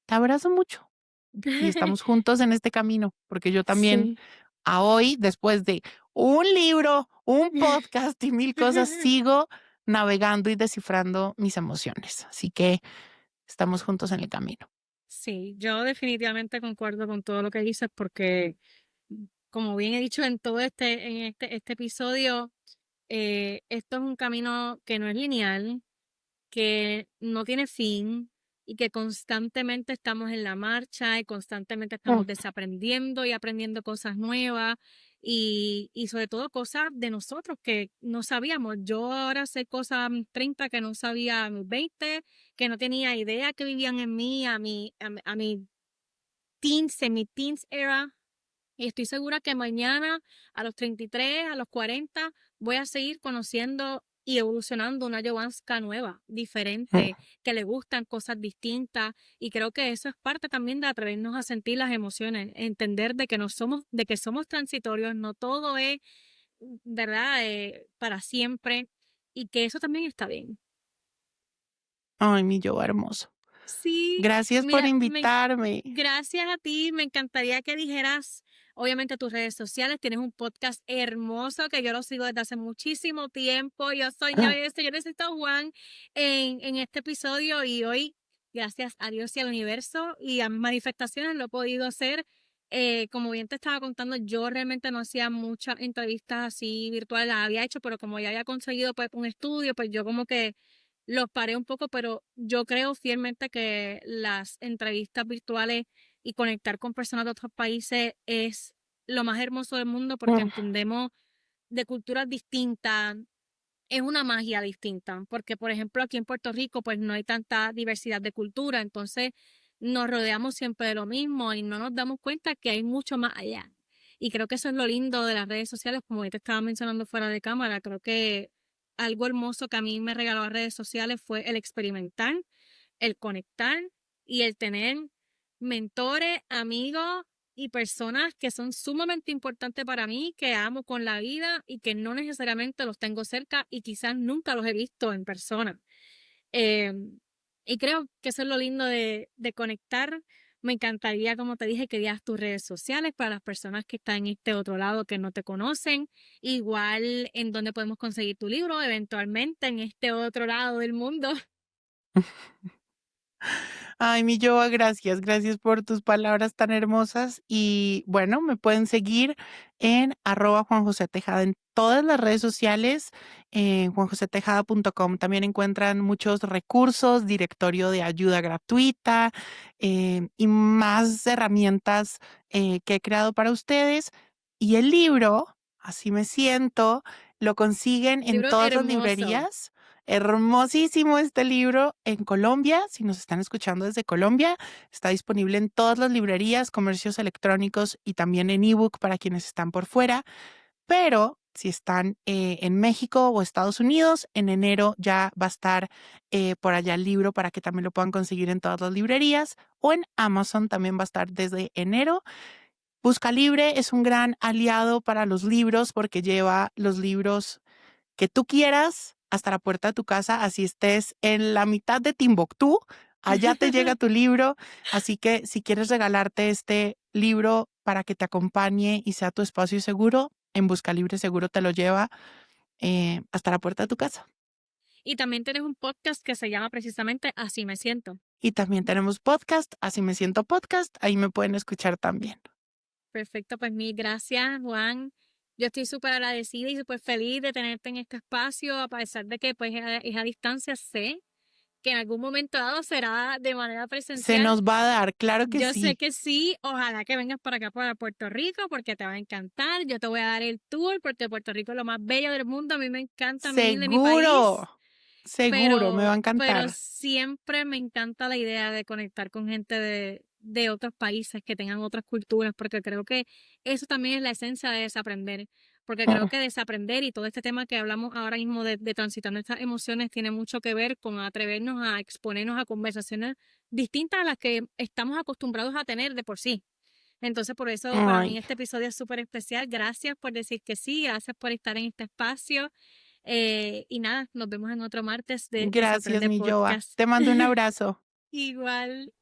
te abrazo mucho y estamos juntos en este camino, porque yo también Sí. a hoy, después de un libro, un podcast y mil cosas, sigo navegando y descifrando mis emociones. Así que estamos juntos en el camino. Sí, yo definitivamente concuerdo con todo lo que dices porque, como bien he dicho en todo este episodio, esto es un camino que no es lineal, que no tiene fin y que constantemente estamos en la marcha y constantemente Mm. estamos desaprendiendo y aprendiendo cosas nuevas y sobre todo cosas de nosotros que no sabíamos. Yo ahora sé cosas a mis 30 que no sabía a mis 20, que no tenía idea que vivían en mí, a mi teens, en mi teens era. Y estoy segura que mañana, a los 33, a los 40, voy a seguir conociendo y evolucionando una Jovanska nueva, Mm. diferente, que le gustan cosas distintas. Y creo que eso es parte también de atrevernos a sentir las emociones, entender de que no somos, de que somos transitorios, no todo es, ¿verdad? Para siempre. Y que eso también está bien. Ay, mi yo hermoso. Sí, Gracias por mira, invitarme. gracias a ti. Me encantaría que dijeras, obviamente, tus redes sociales. Tienes un podcast hermoso que yo lo sigo desde hace muchísimo tiempo. Yo soñaba y decía, yo necesito a Juan en este episodio y hoy, gracias a Dios y al universo y a mis manifestaciones, lo he podido hacer. Como bien te estaba contando, yo realmente no hacía muchas entrevistas así virtuales, las había hecho, pero como ya había conseguido pues, un estudio, pues yo como que los paré un poco, pero yo creo fielmente que las entrevistas virtuales y conectar con personas de otros países es lo más hermoso del mundo porque Mm. entendemos de culturas distintas, es una magia distinta, porque por ejemplo aquí en Puerto Rico pues no hay tanta diversidad de cultura, entonces nos rodeamos siempre de lo mismo y no nos damos cuenta que hay mucho más allá. Y creo que eso es lo lindo de las redes sociales, como ya te estaba mencionando fuera de cámara, creo que algo hermoso que a mí me regaló las redes sociales fue el experimentar, el conectar y el tener mentores, amigos y personas que son sumamente importantes para mí, que amo con la vida y que no necesariamente los tengo cerca y quizás nunca los he visto en persona. Eh, y creo que eso es lo lindo de conectar. Me encantaría, como te dije, que dieras tus redes sociales para las personas que están en este otro lado que no te conocen. Igual en donde podemos conseguir tu libro, eventualmente en este otro lado del mundo. Ay, mi Joa, gracias, gracias por tus palabras tan hermosas. Y bueno, me pueden seguir en @Juan José Tejada en todas las redes sociales, en juanjosetejada.com. También encuentran muchos recursos, directorio de ayuda gratuita y más herramientas que he creado para ustedes. Y el libro, Así me siento, lo consiguen en Libro todas las hermoso. librerías. Hermosísimo este libro en Colombia. Si nos están escuchando desde Colombia, está disponible en todas las librerías, comercios electrónicos y también en ebook para quienes están por fuera. Pero si están en México o Estados Unidos, en enero ya va a estar por allá el libro para que también lo puedan conseguir en todas las librerías o en Amazon también va a estar desde enero. Busca Libre es un gran aliado para los libros porque lleva los libros que tú quieras hasta la puerta de tu casa, así estés en la mitad de Timbuktu, allá te llega tu libro, así que si quieres regalarte este libro para que te acompañe y sea tu espacio seguro, en Busca Libre seguro te lo lleva hasta la puerta de tu casa. Y también tienes un podcast que se llama precisamente Así me siento. Y también tenemos podcast, Así me siento podcast, ahí me pueden escuchar también. Perfecto, pues mil gracias, Juan. Yo estoy súper agradecida y súper feliz de tenerte en este espacio, a pesar de que pues es a distancia, sé que en algún momento dado será de manera Se presencial. nos va a dar, claro que Yo sé sí. que sí, ojalá que vengas para acá, para Puerto Rico, porque te va a encantar. Yo te voy a dar el tour, porque Puerto Rico es lo más bello del mundo. A mí me encanta mil de mi Seguro, país. seguro, me va a Pero encantar. siempre me encanta la idea de conectar con gente de otros países que tengan otras culturas, porque creo que eso también es la esencia de desaprender, porque creo que desaprender y todo este tema que hablamos ahora mismo de transitar nuestras emociones tiene mucho que ver con atrevernos a exponernos a conversaciones distintas a las que estamos acostumbrados a tener de por sí. Entonces, por eso para mí Ay, este episodio es súper especial. Gracias por decir que sí, gracias por estar en este espacio. Y nada, nos vemos en otro martes de gracias, Desaprende mi Joa. Podcast. Te mando un abrazo. Igual.